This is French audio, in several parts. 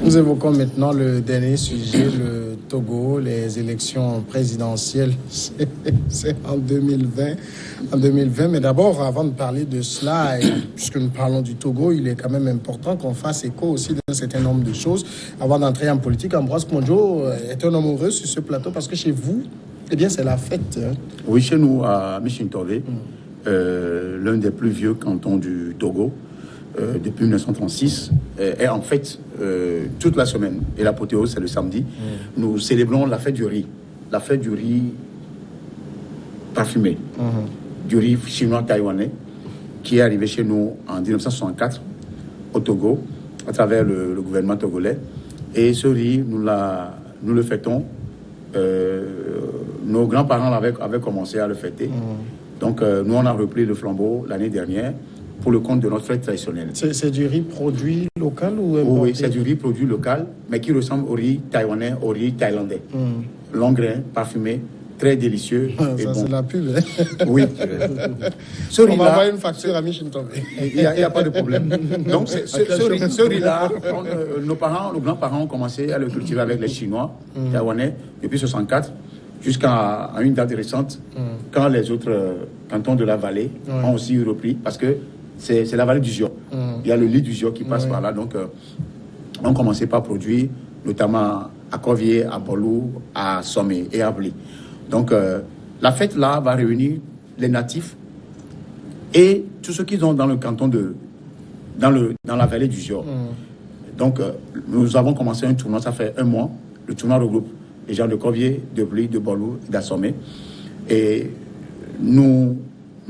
Nous évoquons maintenant le dernier sujet, le Togo, les élections présidentielles. C'est en 2020. Mais d'abord, avant de parler de cela, et puisque nous parlons du Togo, il est quand même important qu'on fasse écho aussi d'un certain nombre de choses. Avant d'entrer en politique, Ambroise Kondjo est un homme heureux sur ce plateau parce que chez vous, eh bien, c'est la fête. Hein. Oui, chez nous, à Michintové, l'un des plus vieux cantons du Togo, depuis 1936, est en fête toute la semaine. Et l'apothéose, c'est le samedi. Nous célébrons la fête du riz. La fête du riz parfumé. Du riz chinois-taïwanais, qui est arrivé chez nous en 1964, au Togo, à travers le gouvernement togolais. Et ce riz, nous le fêtons. Nos grands-parents avaient commencé à le fêter. Donc, nous, on a repris le flambeau l'année dernière pour le compte de notre fête traditionnelle. C'est du riz produit local ou importé? Oui, c'est du riz produit local, mais qui ressemble au riz taïwanais, au riz thaïlandais. Long grain, parfumé, très délicieux. Et ça, bon. C'est la pub. Hein? Oui. On va avoir une facture à Michintové. Il n'y a pas de problème. Donc, ce riz-là, nos grands-parents ont commencé à le cultiver avec les Chinois, taïwanais, depuis 1964, jusqu'à une date récente, quand les autres cantons de la vallée ont aussi repris, parce que c'est la vallée du Zio. Il y a le lit du Zio qui passe par là. Donc, on commençait par produire, notamment à Corvier, à Bolou, à Sommet et à Bli. Donc, la fête là va réunir les natifs et tous ceux qui sont dans le canton dans la vallée du Zio. Donc, nous avons commencé un tournoi, ça fait un mois. Le tournoi regroupe les gens de Corvier, de Bli, de Bolou, d'Assomé. Et nous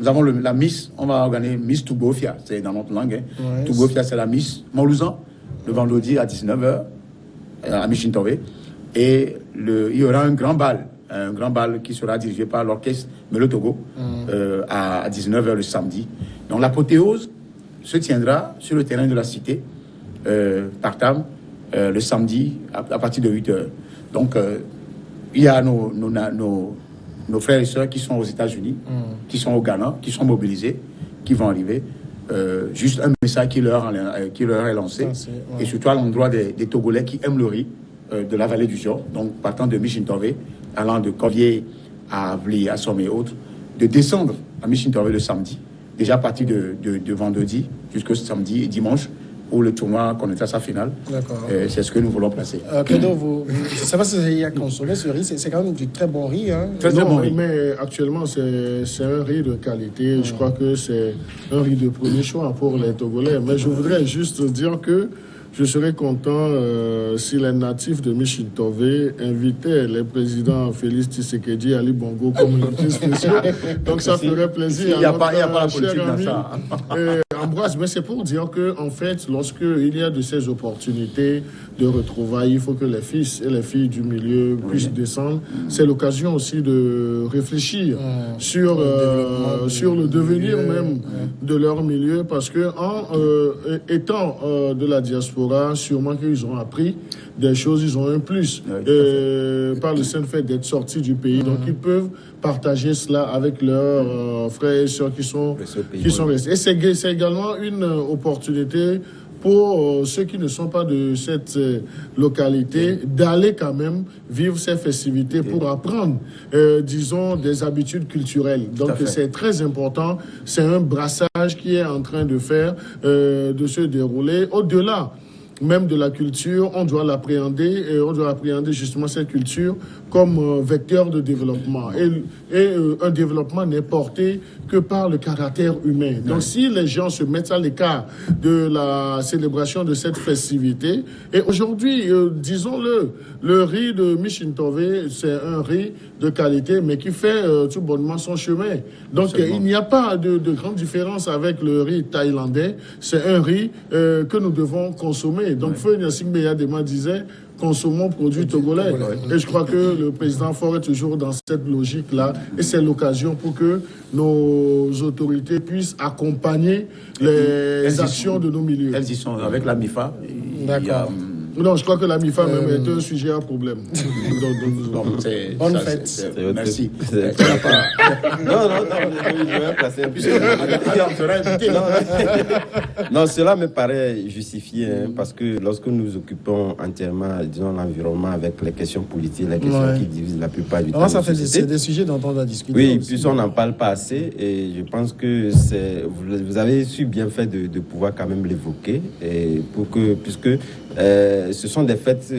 avons la Miss, on va organiser Miss Tougofia, c'est dans notre langue. Hein. Tougofia, c'est la Miss Moulouzan, le vendredi à 19h à Michintové. Et il y aura un grand bal qui sera dirigé par l'orchestre Melo Togo à 19h le samedi. Donc l'apothéose se tiendra sur le terrain de la cité, par Tam, le samedi à partir de 8h. Donc il y a nos frères et sœurs qui sont aux États-Unis, qui sont au Ghana, qui sont mobilisés, qui vont arriver. Juste un message qui leur est lancé, et surtout à l'endroit des Togolais qui aiment le riz de la vallée du Zio, donc partant de Michintové, allant de Corvier à Bli, à Somme et autres, de descendre à Michintové le samedi, déjà à partir de vendredi jusqu'au samedi et dimanche, où le tournoi connaîtra sa finale. C'est ce que nous voulons placer. Kedo, je ne sais pas si vous avez consommé ce riz, c'est quand même du très bon riz. Hein? Très bon riz. Mais actuellement, c'est un riz de qualité. Je crois que c'est un riz de premier choix pour les Togolais. Mais je voudrais juste dire que je serais content si les natifs de Michintové invitaient les présidents Félix Tshisekedi et Ali Bongo comme invités spéciaux. Donc ça ferait plaisir. Il n'y a pas la politique dans ça. Ambroise, mais c'est pour dire que en fait, lorsqu'il y a de ces opportunités de retrouvailles, il faut que les fils et les filles du milieu puissent descendre. C'est l'occasion aussi de réfléchir sur le devenir même de leur milieu, parce que étant de la diaspora, sûrement qu'ils ont appris des choses, ils ont un plus par le simple fait d'être sortis du pays. Donc ils peuvent partager cela avec leurs frères et sœurs qui sont restés. Et c'est également une opportunité pour ceux qui ne sont pas de cette localité d'aller quand même vivre ces festivités pour apprendre, disons, des habitudes culturelles. Donc c'est très important. C'est un brassage qui est en train de se dérouler. Au-delà même de la culture, on doit l'appréhender, et on doit appréhender justement cette culture comme vecteur de développement. Et un développement n'est porté que par le caractère humain. Donc si les gens se mettent à l'écart de la célébration de cette festivité, et aujourd'hui, disons-le, le riz de Michintové, c'est un riz de qualité, mais qui fait tout bonnement son chemin. Donc il n'y a pas de grande différence avec le riz thaïlandais. C'est un riz que nous devons consommer. Donc Feu Gnassingbé Yadema disait consommons produits togolais. Et je crois que le président Faure est toujours dans cette logique-là. Et c'est l'occasion pour que nos autorités puissent accompagner les actions de nos milieux. Elles y sont avec la MIFA. Non, je crois que la MIFA même est un sujet à problème. Bonne fête. Merci. Non, je vais placer un peu. Non, cela me paraît justifié, parce que lorsque nous occupons entièrement, disons, l'environnement avec les questions politiques, les questions qui divisent la plupart du temps. C'est des sujets dont on doit discuter. Oui, puis on n'en parle pas assez, et je pense que vous avez su bien faire de pouvoir quand même l'évoquer, et puisque ce sont des faits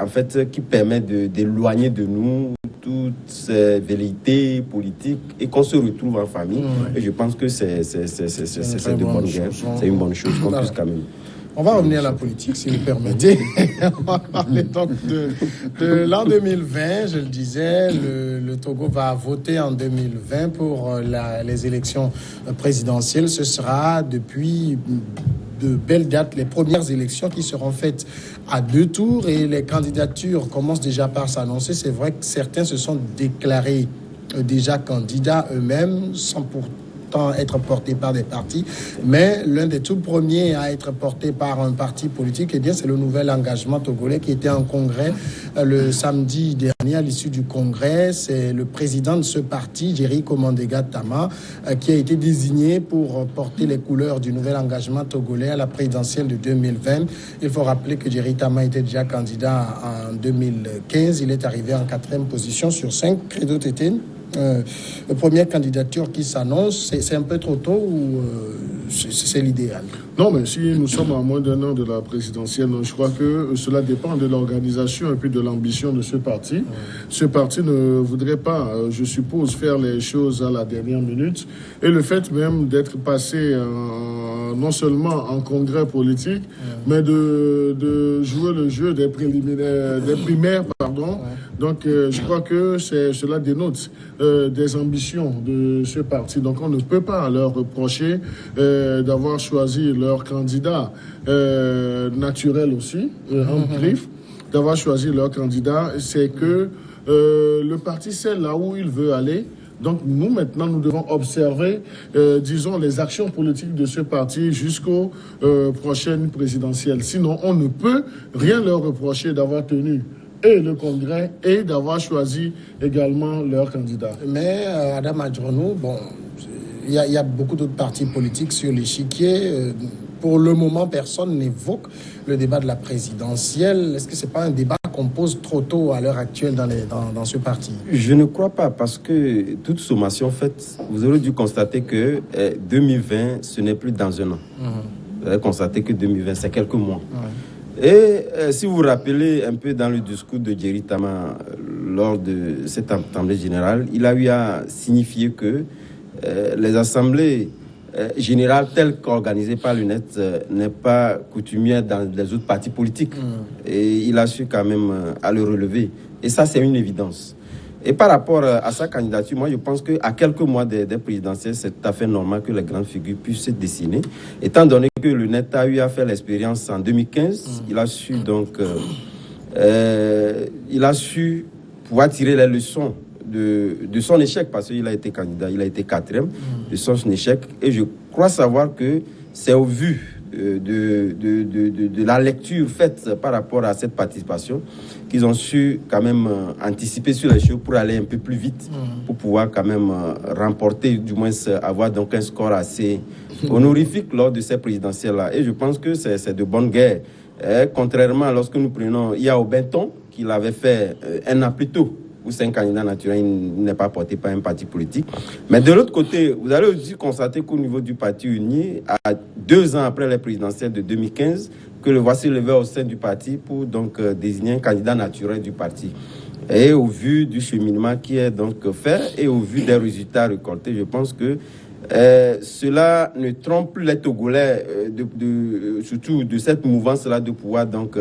en fait qui permettent d'éloigner de nous toutes ces velléités politiques et qu'on se retrouve en famille. Et je pense que c'est de bonne guerre. C'est une bonne chose qu'on puisse quand même. On va revenir à la politique, si vous permettez. On va parler donc de l'an 2020. Je le disais, le Togo va voter en 2020 pour les élections présidentielles. Ce sera depuis de belles dates, les premières élections qui seront faites à 2 tours, et les candidatures commencent déjà par s'annoncer. C'est vrai que certains se sont déclarés déjà candidats eux-mêmes, sans pourtant être portés par des partis, mais l'un des tout premiers à être porté par un parti politique, eh bien, c'est le Nouvel Engagement Togolais qui était en congrès le samedi dernier. À l'issue du congrès, c'est le président de ce parti, Jerry Komandega Tama, qui a été désigné pour porter les couleurs du Nouvel Engagement Togolais à la présidentielle de 2020. Il faut rappeler que Jerry Tama était déjà candidat en 2015. Il est arrivé en 4e position sur 5. Credo Tétine. La première candidature qui s'annonce, c'est un peu trop tôt ou c'est l'idéal? Non, mais si nous sommes à moins d'1 an de la présidentielle, je crois que cela dépend de l'organisation et puis de l'ambition de ce parti. Ce parti ne voudrait pas, je suppose, faire les choses à la dernière minute. Et le fait même d'être passé non seulement en congrès politique, mais de jouer le jeu des préliminaires, des primaires, pardon. Donc, je crois que cela dénote des ambitions de ce parti. Donc, on ne peut pas leur reprocher d'avoir choisi leur candidat naturel aussi, en griffe, d'avoir choisi leur candidat. C'est que le parti sait là où il veut aller. Donc, nous, maintenant, nous devons observer, disons, les actions politiques de ce parti jusqu'aux prochaines présidentielles. Sinon, on ne peut rien leur reprocher d'avoir tenu et le Congrès et d'avoir choisi également leur candidat. Mais Adam Adjonou, bon, il y a beaucoup d'autres partis politiques sur l'échiquier. Pour le moment, personne n'évoque le débat de la présidentielle. Est-ce que ce n'est pas un débat qu'on pose trop tôt à l'heure actuelle dans ce parti? Je ne crois pas, parce que toute sommation faite, vous aurez dû constater que 2020, ce n'est plus dans un an. Vous avez constaté que 2020, c'est quelques mois. Et si vous vous rappelez un peu dans le discours de Jerry Tama lors de cette assemblée générale, il a eu à signifier que les assemblées générales telles qu'organisées par l'UNET n'est pas coutumière dans les autres partis politiques. Et il a su quand même à le relever. Et ça, c'est une évidence. Et par rapport à sa candidature, moi, je pense qu'à quelques mois des présidentielles, c'est tout à fait normal que les grandes figures puissent se dessiner. Étant donné que l'UNET a eu à faire l'expérience en 2015, il a su donc... il a su pouvoir tirer les leçons de son échec, parce qu'il a été candidat, il a été 4e, de son échec. Et je crois savoir que c'est au vu de la lecture faite par rapport à cette participation qu'ils ont su quand même anticiper sur les choses pour aller un peu plus vite, pour pouvoir quand même remporter, du moins avoir donc un score assez honorifique lors de ces présidentielles-là. Et je pense que c'est de bonne guerre. Contrairement à lorsque nous prenons Iya Obenton, qu'il avait fait un an plus tôt, où c'est un candidat naturel, il n'est pas porté par un parti politique. Mais de l'autre côté, vous allez aussi constater qu'au niveau du Parti uni, à 2 ans après les présidentielles de 2015, que le voici levé au sein du parti pour donc désigner un candidat naturel du parti. Et au vu du cheminement qui est donc fait et au vu des résultats récoltés, je pense que cela ne trompe plus les Togolais, surtout de cette mouvance-là, de pouvoir donc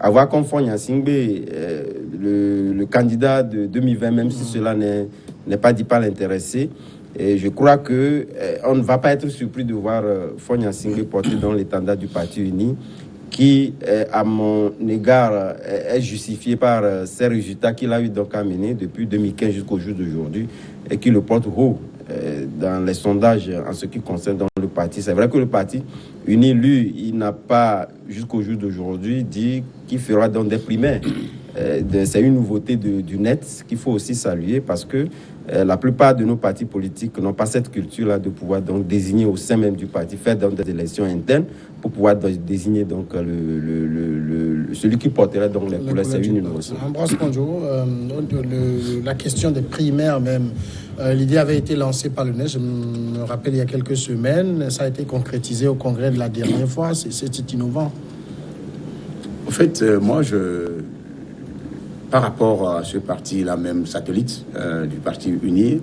avoir comme Fonya Singbe le candidat de 2020, même si cela n'est pas dit pas l'intéresser. Et je crois que on ne va pas être surpris de voir Fonya Singbe porter dans l'étendard du Parti uni, qui, à mon égard, est justifié par ces résultats qu'il a eu donc à mener depuis 2015 jusqu'au jour d'aujourd'hui, et qui le porte haut dans les sondages en ce qui concerne dans le parti. C'est vrai que le parti un élu, il n'a pas, jusqu'au jour d'aujourd'hui, dit qu'il fera donc des primaires. C'est une nouveauté du net qu'il faut aussi saluer parce que la plupart de nos partis politiques n'ont pas cette culture-là de pouvoir donc désigner au sein même du parti, faire donc des élections internes pour pouvoir désigner donc celui qui portera donc les couleurs. C'est une innovation. Ambroise Ponjo, la question des primaires même, l'idée avait été lancée par le NES, je me rappelle il y a quelques semaines, ça a été concrétisé au congrès de la dernière fois, c'est innovant. En fait, moi par rapport à ce parti-là, même satellite du parti uni,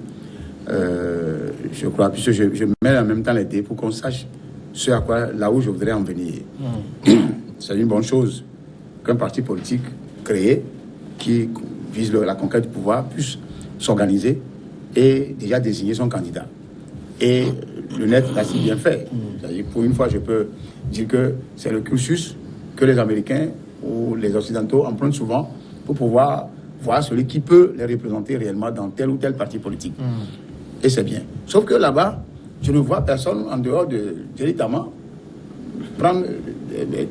je crois, puisque je mets en même temps les dés pour qu'on sache là où je voudrais en venir. C'est une bonne chose qu'un parti politique créé qui vise la conquête du pouvoir puisse s'organiser et déjà désigner son candidat. Et le net l'a si bien fait. C'est-à-dire, pour une fois, je peux dire que c'est le cursus que les Américains ou les Occidentaux empruntent souvent pour pouvoir voir celui qui peut les représenter réellement dans tel ou tel parti politique. Et c'est bien. Sauf que là-bas, je ne vois personne en dehors de Jerry Tama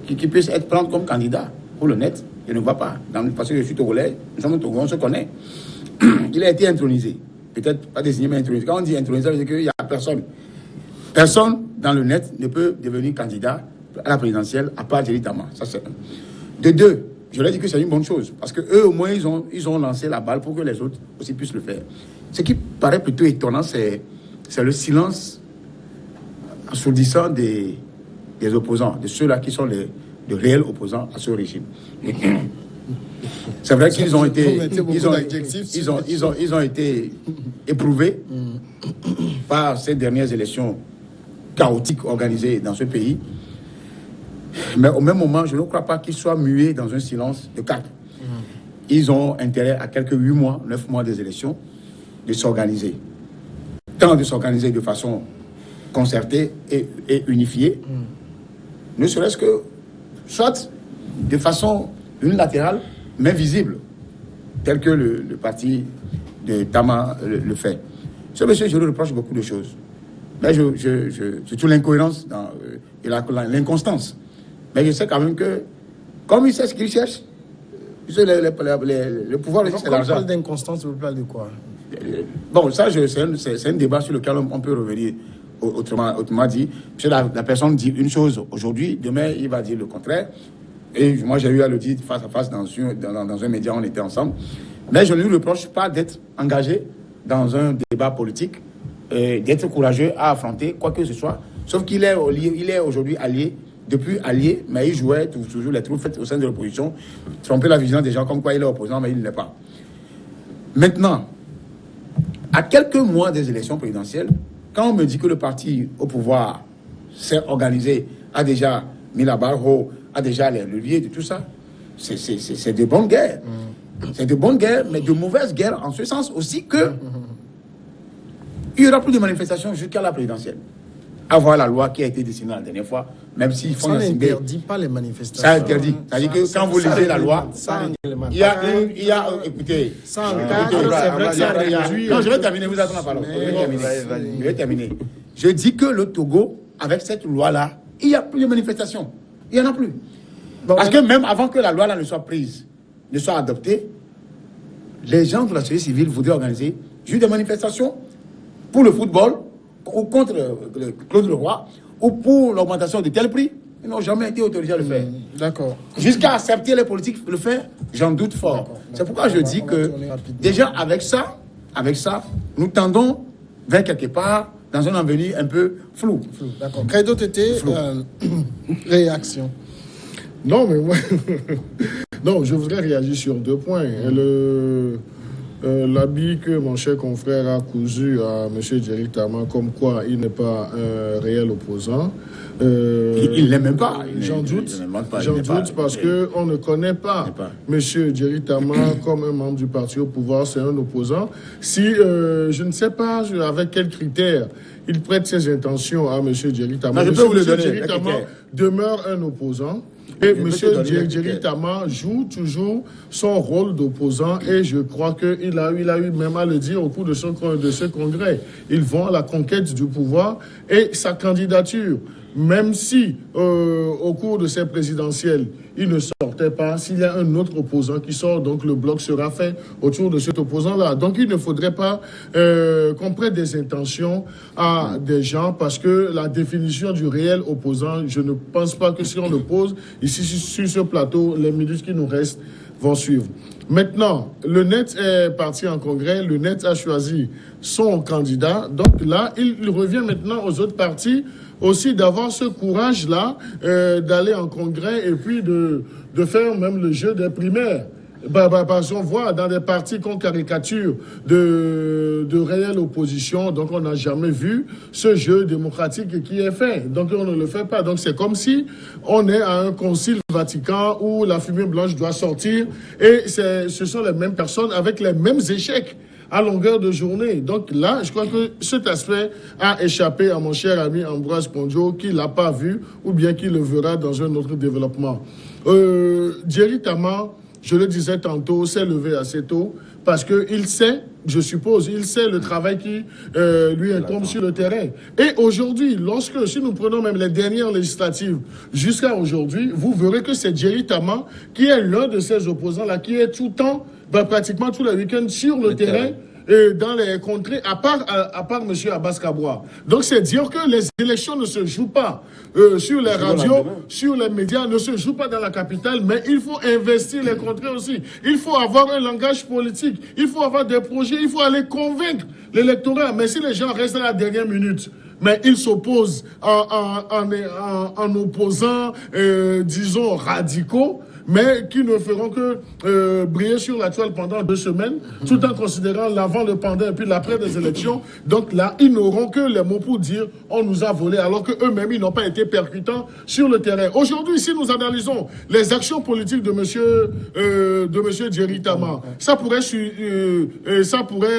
qui puisse être pris comme candidat pour le net. Je ne vois pas. Parce que je suis togolais, nous sommes Togo, on se connaît. Il a été intronisé. Peut-être pas désigné, mais intronisé. Quand on dit intronisé, ça veut dire qu'il n'y a personne. Personne dans le net ne peut devenir candidat à la présidentielle à part Jerry Tama. Ça, c'est un. De deux, je leur ai dit que c'est une bonne chose. Parce qu'eux, au moins, ils ont lancé la balle pour que les autres aussi puissent le faire. Ce qui paraît plutôt étonnant, c'est le silence assourdissant des opposants, de ceux-là qui sont de réels opposants à ce régime. C'est vrai qu'ils ont été, ils ont été éprouvés par ces dernières élections chaotiques organisées dans ce pays. Mais au même moment, je ne crois pas qu'ils soient muets dans un silence de cartes. Ils ont intérêt à quelques 8 mois, 9 mois des élections, de s'organiser. Tant de s'organiser de façon concertée et unifiée, ne serait-ce que, soit de façon unilatérale, mais visible, tel que le parti de Tama le fait. Ce monsieur, je lui reproche beaucoup de choses. Mais surtout l'incohérence et l'inconstance. Mais je sais quand même que, comme il sait ce qu'il cherche, le pouvoir, c'est l'argent. Quand on parle d'inconstance, vous parlez de quoi? Bon, ça, c'est un débat sur lequel on peut revenir autrement dit. Parce que la personne dit une chose aujourd'hui, demain, il va dire le contraire. Et moi, j'ai eu à le dire face à face dans un média, on était ensemble. Mais je ne lui reproche pas d'être engagé dans un débat politique, d'être courageux à affronter quoi que ce soit. Sauf qu'il est aujourd'hui allié. Depuis allié, mais il jouait toujours les trous faits au sein de l'opposition, tromper la vision des gens comme quoi il est opposant, mais il ne l'est pas. Maintenant, à quelques mois des élections présidentielles, quand on me dit que le parti au pouvoir s'est organisé, a déjà mis la barre haut, a déjà les leviers de tout ça, c'est de bonnes guerres. C'est de bonnes guerres, mais de mauvaises guerres, en ce sens aussi que il n'y aura plus de manifestations jusqu'à la présidentielle. Avoir la loi qui a été dessinée la dernière fois, même s'ils font ça n'interdit pas les manifestations. Ça interdit. C'est-à-dire que quand vous lisez la loi, il y a écoutez, ça encadre, c'est vrai que ça réduit. Non, je vais terminer, vous attendez la parole. Je vais terminer. Je dis que le Togo, avec cette loi-là, il n'y a plus de manifestations. Il n'y en a plus. Parce que même avant que la loi-là ne soit prise, ne soit adoptée, les gens de la société civile voudraient organiser juste des manifestations pour le football, ou contre Claude Leroy, ou pour l'augmentation de tel prix. Ils n'ont jamais été autorisés à le faire. D'accord. Jusqu'à accepter les politiques le faire, j'en doute fort. C'est pourquoi je dis que, déjà avec ça, nous tendons vers quelque part dans un avenir un peu flou. D'accord. Credo Tété, réaction. Non, mais moi... non, je voudrais réagir sur 2 points. L'habit que mon cher confrère a cousu à M. Jerry Tama, comme quoi il n'est pas un réel opposant. Il ne l'est même pas. J'en doute parce qu'on ne connaît pas M. Jerry Tama comme un membre du parti au pouvoir, c'est un opposant. Si, je ne sais pas avec quels critères il prête ses intentions à M. Jerry Tama. Je peux vous le donner. Jerry Tama demeure un opposant. Et M. Jerry Tama joue toujours son rôle d'opposant et je crois qu'il a eu même à le dire au cours de ce congrès. Ils vont à la conquête du pouvoir et sa candidature même si au cours de ces présidentielles, il ne sortait pas, s'il y a un autre opposant qui sort, donc le bloc sera fait autour de cet opposant-là. Donc il ne faudrait pas qu'on prête des intentions à des gens, parce que la définition du réel opposant, je ne pense pas que si on le pose ici sur ce plateau, les minutes qui nous restent vont suivre. Maintenant, le NET est parti en congrès, le NET a choisi son candidat, donc là, il revient maintenant aux autres partis aussi d'avoir ce courage-là, d'aller en congrès et puis de faire même le jeu des primaires. Parce qu'on voit dans des partis qu'on caricature de réelle opposition, donc on n'a jamais vu ce jeu démocratique qui est fait. Donc on ne le fait pas. Donc c'est comme si on est à un concile Vatican où la fumée blanche doit sortir et ce sont les mêmes personnes avec les mêmes échecs à longueur de journée. Donc là, je crois que cet aspect a échappé à mon cher ami Ambroise Pondio, qui ne l'a pas vu ou bien qui le verra dans un autre développement. Jerry Tama, je le disais tantôt, s'est levé assez tôt parce qu'il sait, je suppose, il sait le travail qui lui incombe sur le terrain. Et aujourd'hui, si nous prenons même les dernières législatives jusqu'à aujourd'hui, vous verrez que c'est Jerry Tama qui est l'un de ces opposants-là, qui est tout le temps, pratiquement tous les week-ends sur le terrain. Et dans les contrées, à part M. Abbas Kabwa. Donc, c'est dire que les élections ne se jouent pas sur les radios, sur les médias, ne se jouent pas dans la capitale, mais il faut investir les contrées aussi. Il faut avoir un langage politique, il faut avoir des projets, il faut aller convaincre l'électorat. Mais si les gens restent à la dernière minute, mais ils s'opposent en opposant, disons, radicaux, mais qui ne feront que briller sur la toile pendant 2 semaines, tout en considérant l'avant, le pendant et puis l'après des élections. Donc là, ils n'auront que les mots pour dire « on nous a volé », alors qu'eux-mêmes, ils n'ont pas été percutants sur le terrain. Aujourd'hui, si nous analysons les actions politiques de monsieur Jerry Tama, ça pourrait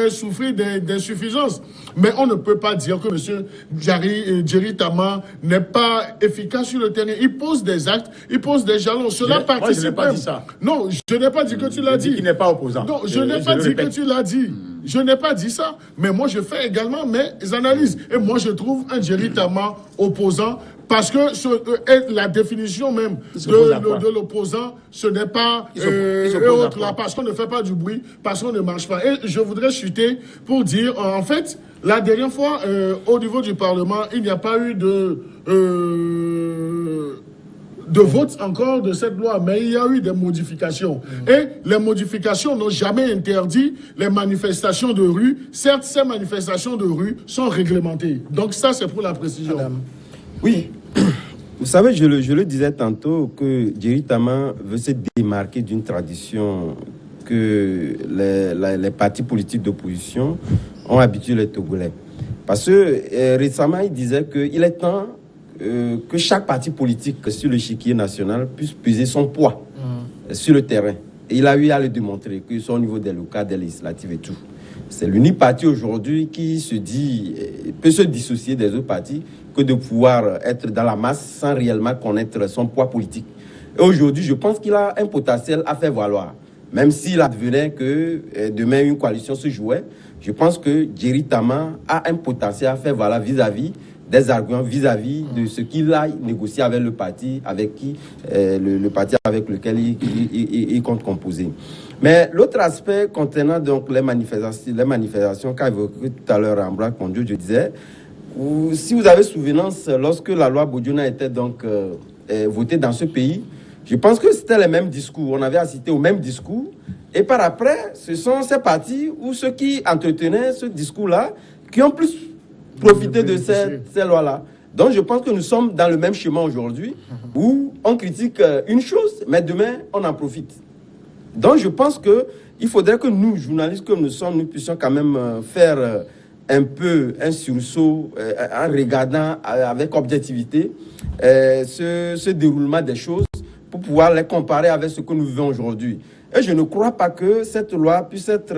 souffrir d'insuffisance. Mais on ne peut pas dire que monsieur Jerry Tama n'est pas efficace sur le terrain. Il pose des actes, il pose des jalons. Cela participe. Je n'ai pas dit ça. Non, je n'ai pas dit que tu l'as dit. Il n'est pas opposant. Non, je n'ai pas dit que tu l'as dit. Je n'ai pas dit ça. Mais moi, je fais également mes analyses. Et moi, je trouve un Jerry Tama opposant parce que la définition même de l'opposant, ce n'est pas parce qu'on ne fait pas du bruit, parce qu'on ne marche pas. Et je voudrais chuter pour dire, en fait, la dernière fois, au niveau du Parlement, il n'y a pas eu de vote encore de cette loi, mais il y a eu des modifications. Et les modifications n'ont jamais interdit les manifestations de rue. Certes, ces manifestations de rue sont réglementées. Donc ça, c'est pour la précision. Madame. Oui, vous savez, je le disais tantôt que Jerry Tama veut se démarquer d'une tradition que les partis politiques d'opposition ont habitué les Togolais. Parce que récemment, il disait qu'il est temps que chaque parti politique sur l'échiquier national puisse peser son poids sur le terrain. Et il a eu à le démontrer, que ce soit au niveau des locales, des législatives et tout. C'est l'unique parti aujourd'hui qui peut se dissocier des autres partis que de pouvoir être dans la masse sans réellement connaître son poids politique. Et aujourd'hui, je pense qu'il a un potentiel à faire valoir. Même s'il advenait que demain une coalition se jouait, je pense que Jerry Tama a un potentiel à faire valoir vis-à-vis des arguments, vis-à-vis de ce qu'il a négocié avec le parti, avec le parti avec lequel il compte composer. Mais l'autre aspect concernant donc les manifestations qu'a évoqué tout à l'heure Ambroise Pondio, je disais, si vous avez souvenance, lorsque la loi Bodiona était donc votée dans ce pays, je pense que c'était les mêmes discours. On avait assisté aux mêmes discours. Et par après, ce sont ces partis ou ceux qui entretenaient ce discours-là qui ont plus profité de ces lois-là. Donc je pense que nous sommes dans le même schéma aujourd'hui où on critique une chose, mais demain, on en profite. Donc je pense qu'il faudrait que nous, journalistes comme nous sommes, nous puissions quand même faire un peu un sursaut en regardant avec objectivité ce déroulement des choses pour pouvoir les comparer avec ce que nous vivons aujourd'hui. Et je ne crois pas que cette loi puisse être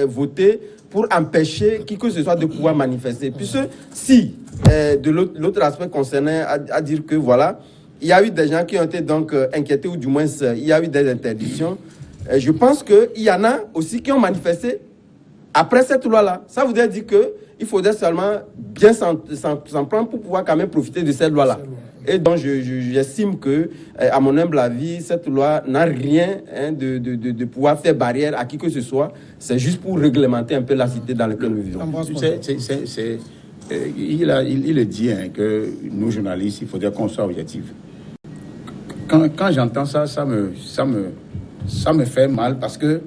votée pour empêcher qui que ce soit de pouvoir manifester. Puisque si, de l'autre aspect concernant à dire que voilà, il y a eu des gens qui ont été donc inquiétés, ou du moins il y a eu des interdictions, je pense qu'il y en a aussi qui ont manifesté après cette loi-là. Ça voudrait dire qu'il Il faudrait seulement bien s'en prendre pour pouvoir quand même profiter de cette loi-là. Et donc, j'estime que, à mon humble avis, cette loi n'a rien de pouvoir faire barrière à qui que ce soit. C'est juste pour réglementer un peu la cité dans laquelle nous vivons. Il le dit que nous, journalistes, il faudrait qu'on soit objectifs. Quand j'entends ça, ça me fait mal parce que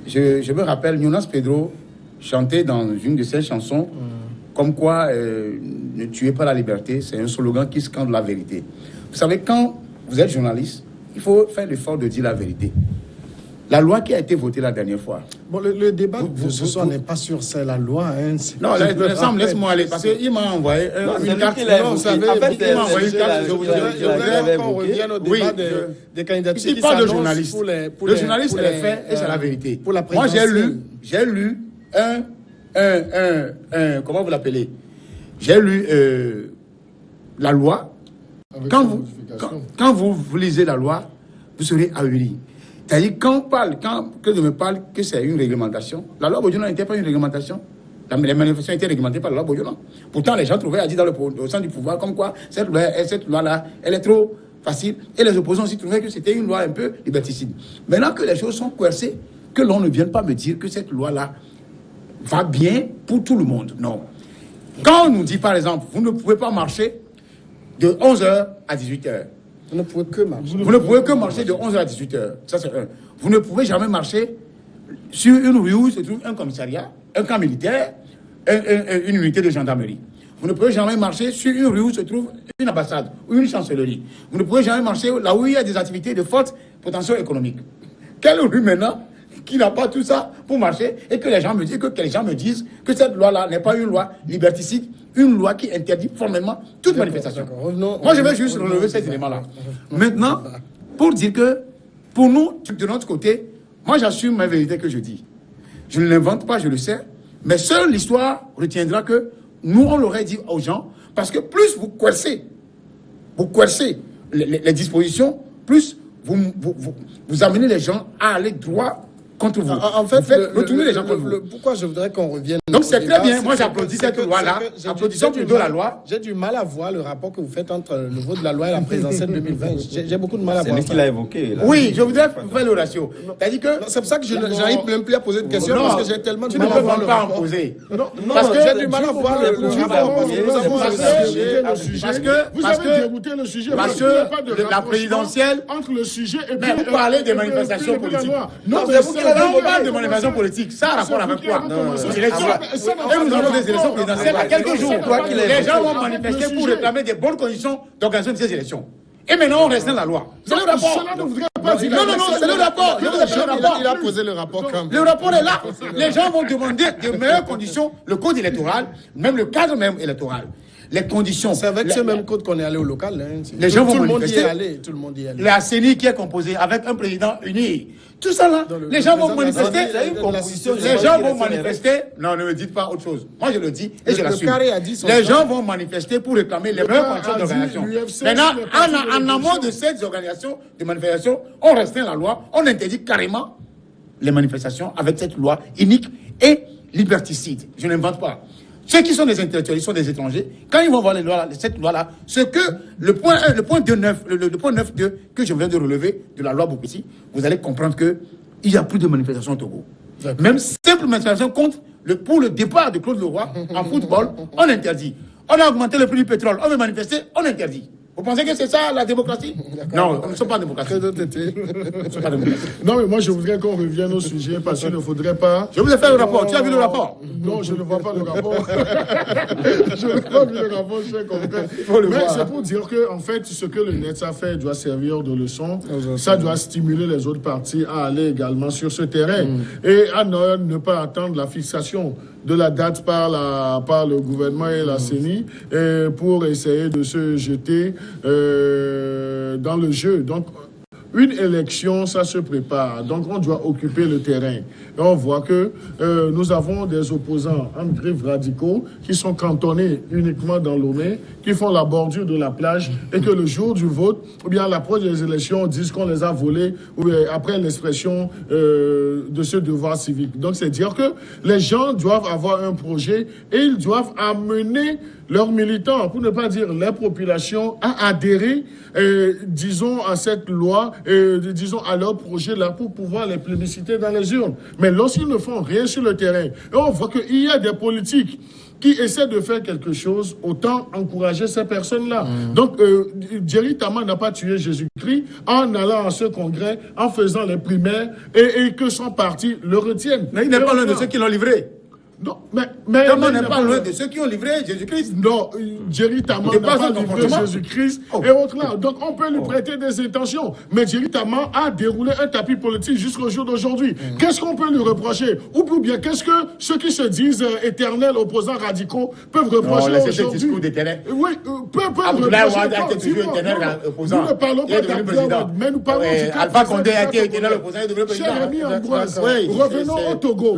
je me rappelle, Jonas Pedro chantait dans une de ses chansons comme quoi ne tuez pas la liberté, c'est un slogan qui scande la vérité. Vous savez, quand vous êtes journaliste, il faut faire l'effort de dire la vérité. La loi qui a été votée la dernière fois. Bon, le débat de ce soir n'est pas sur c'est la loi. Non, laisse-moi aller, parce qu'il m'a envoyé une carte. Vous savez, il m'a envoyé une carte. Je voudrais qu'on revienne au débat des candidatures. Il parle de journaliste. Le journaliste, c'est les faits et c'est la vérité. Moi, j'ai lu comment vous l'appelez? J'ai lu la loi. Quand vous lisez la loi, vous serez ahuri. C'est-à-dire, que je me parle que c'est une réglementation, la loi Bodjolan n'était pas une réglementation. Les manifestations étaient réglementées par la loi Bodjolan. Pourtant, les gens trouvaient à dire au sein du pouvoir comme quoi cette loi-là, elle est trop facile. Et les opposants aussi trouvaient que c'était une loi un peu liberticide. Maintenant que les choses sont coincées, que l'on ne vienne pas me dire que cette loi-là va bien pour tout le monde. Non. Quand on nous dit, par exemple, vous ne pouvez pas marcher de 11h à 18h. Vous ne pouvez que marcher. Vous ne pouvez que marcher de 11h à 18h. Ça, c'est un. Vous ne pouvez jamais marcher sur une rue où se trouve un commissariat, un camp militaire, une unité de gendarmerie. Vous ne pouvez jamais marcher sur une rue où se trouve une ambassade ou une chancellerie. Vous ne pouvez jamais marcher là où il y a des activités de forte potentiel économique. Quelle rue maintenant qui n'a pas tout ça pour marcher et que les gens me disent que cette loi-là n'est pas une loi liberticide, une loi qui interdit formellement toute manifestation. Moi, je vais juste relever cet élément-là. Maintenant, pour dire que, pour nous, de notre côté, moi, j'assume ma vérité que je dis. Je ne l'invente pas, je le sais, mais seule l'histoire retiendra que nous, on l'aurait dit aux gens, parce que plus vous coincez les dispositions, plus vous amenez les gens à aller droit contre vous. En fait, retourner les gens contre vous. Pourquoi je voudrais qu'on revienne. Donc c'est très bien. Moi j'applaudis cette loi-là. Applaudissons plutôt la loi. J'ai du mal à voir le rapport que vous faites entre le vote de la loi et la présidentielle 2020. J'ai beaucoup de mal à voir. C'est lui qui l'a évoqué. Là. Oui, je voudrais faire le ratio. C'est-à-dire que. C'est pour ça que je n'arrive même plus à poser de questions parce que j'ai tellement de mal à voir le rapport. Tu ne peux pas en poser. Non, parce que j'ai du mal à voir le rapport. Vous avez dérouté le sujet. Parce que la présidentielle. Entre le sujet et mais vous parlez des manifestations politiques. Non, c'est vous qui on parle de manifestations politiques. Ça a rapport avec quoi? Les élections. Et nous avons des élections présidentielles à quelques jours. Les gens vont manifester pour réclamer des bonnes conditions d'organisation de ces élections. Et maintenant, on restreint la loi. C'est le rapport. Non, c'est le rapport. Il a posé le rapport quand même. Le rapport est là. Les gens vont demander de meilleures conditions. Le code électoral, même le cadre même électoral. Les conditions. C'est avec ce même code qu'on est allé au local. Les gens vont manifester. Tout le monde y est allé. La CENI qui est composée avec un président uni. Tout ça là, les gens vont manifester. Les gens vont manifester. Non, ne me dites pas autre chose. Moi, je le dis et je l'assume. Les gens vont manifester pour réclamer les meilleures conditions d'organisation. Maintenant, en amont de ces organisations de manifestation, on restreint la loi, on interdit carrément les manifestations avec cette loi unique et liberticide. Je n'invente pas. Ceux qui sont des intellectuels, ils sont des étrangers. Quand ils vont voir cette loi-là, ce que le point 9.2 que je viens de relever de la loi Bokessi, vous allez comprendre que il n'y a plus de manifestation au Togo. Même simple manifestation contre pour le départ de Claude Leroy en football, on interdit. On a augmenté le prix du pétrole, on veut manifester, on interdit. Vous pensez que c'est ça la démocratie? Non, nous ne sommes pas démocratie. Non, mais moi je voudrais qu'on revienne au sujet parce qu'il ne faudrait pas. Je vous ai fait le rapport. Tu as vu le rapport? Non, je ne vois pas le rapport. Je n'ai pas vu le rapport, cher confrère. Mais c'est pour dire que, en fait, ce que le NETS a fait doit servir de leçon. Ça doit stimuler les autres partis à aller également sur ce terrain et à ne pas attendre la fixation de la date par le gouvernement et la CENI pour essayer de se jeter dans le jeu. Donc, une élection, ça se prépare. Donc, on doit occuper le terrain. Et on voit que nous avons des opposants en griffe radicaux qui sont cantonnés uniquement dans Lomé, qui font la bordure de la plage et que le jour du vote, ou bien à l'approche des élections, on dise qu'on les a volés, ou après l'expression de ce devoir civique. Donc, c'est dire que les gens doivent avoir un projet et ils doivent amener leurs militants, pour ne pas dire les populations, à adhérer, disons, à cette loi, disons, à leur projet là, pour pouvoir les plébisciter dans les urnes. Mais lorsqu'ils ne font rien sur le terrain, et on voit qu'il y a des politiques qui essaient de faire quelque chose, autant encourager ces personnes-là. Donc, Jerry Tama n'a pas tué Jésus-Christ en allant à ce congrès, en faisant les primaires, et que son parti le retienne. Mais il n'est pas l'un de ceux qui l'ont livré. Non, mais Tama n'est pas loin de ceux qui ont livré Jésus-Christ. Non, Jerry Tama n'a pas livré Jésus-Christ et autres là. Donc on peut lui prêter des intentions. Mais Jerry Tama a déroulé un tapis politique jusqu'au jour d'aujourd'hui. Qu'est-ce qu'on peut lui reprocher? Ou bien qu'est-ce que ceux qui se disent éternels opposants radicaux peuvent reprocher aujourd'hui? C'est discours d'éternel. Oui, peuvent reprocher. Nous ne parlons pas d'Abdoulaye, mais nous parlons du cas. Alpha Condé a été éternel opposant et devenu président. Cher ami Ambroise, revenons au Togo.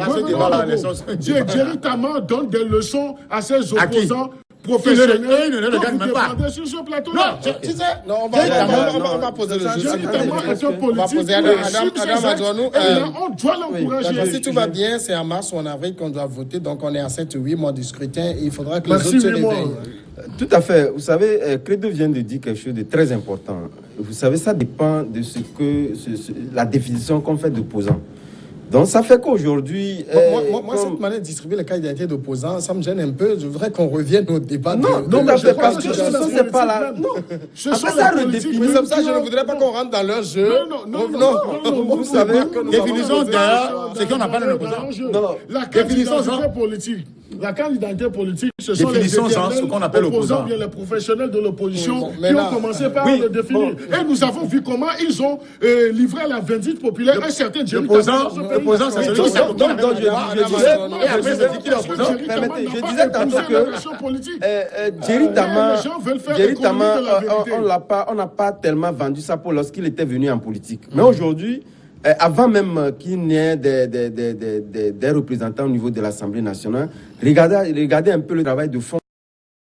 Jerry Tama donne des leçons à ses opposants professionnels. Ne gagne pas. Sur ce plateau-là. Non, on va poser le jeu. Jerry Tama est un politique. On doit l'encourager. Si tout va bien, c'est en mars ou en avril qu'on doit voter. Donc on est à 7 ou 8 mois du scrutin. Il faudra que les autres se réveillent. Tout à fait. Vous savez, Credo vient de dire quelque chose de très important. Vous savez, ça dépend de la définition qu'on fait d'opposant. Donc, ça fait qu'aujourd'hui... Moi, cette manière de distribuer les cartes d'identité d'opposants, ça me gêne un peu. Je voudrais qu'on revienne au débat. Non, mais parce que c'est pas là. Non, ce sont les politiques. Mais comme ça, je ne voudrais pas qu'on rentre dans leur jeu. Non, vous savez que nous définissons d'ailleurs ce qu'on n'a pas dans l'opposant. La candidate politique. La candidate politique, ce sont les opposants, bien les professionnels de l'opposition qui ont commencé par le définir. Et nous avons vu comment ils ont livré à la vindicte populaire un certain Jerry Tama. L'opposant, c'est celui qui s'est donc, je disais tantôt que Jerry Tama, on n'a pas tellement vendu ça pour lorsqu'il était venu en politique. Mais aujourd'hui, avant même qu'il n'y ait des représentants au niveau de l'Assemblée nationale, regardez un peu le travail de fond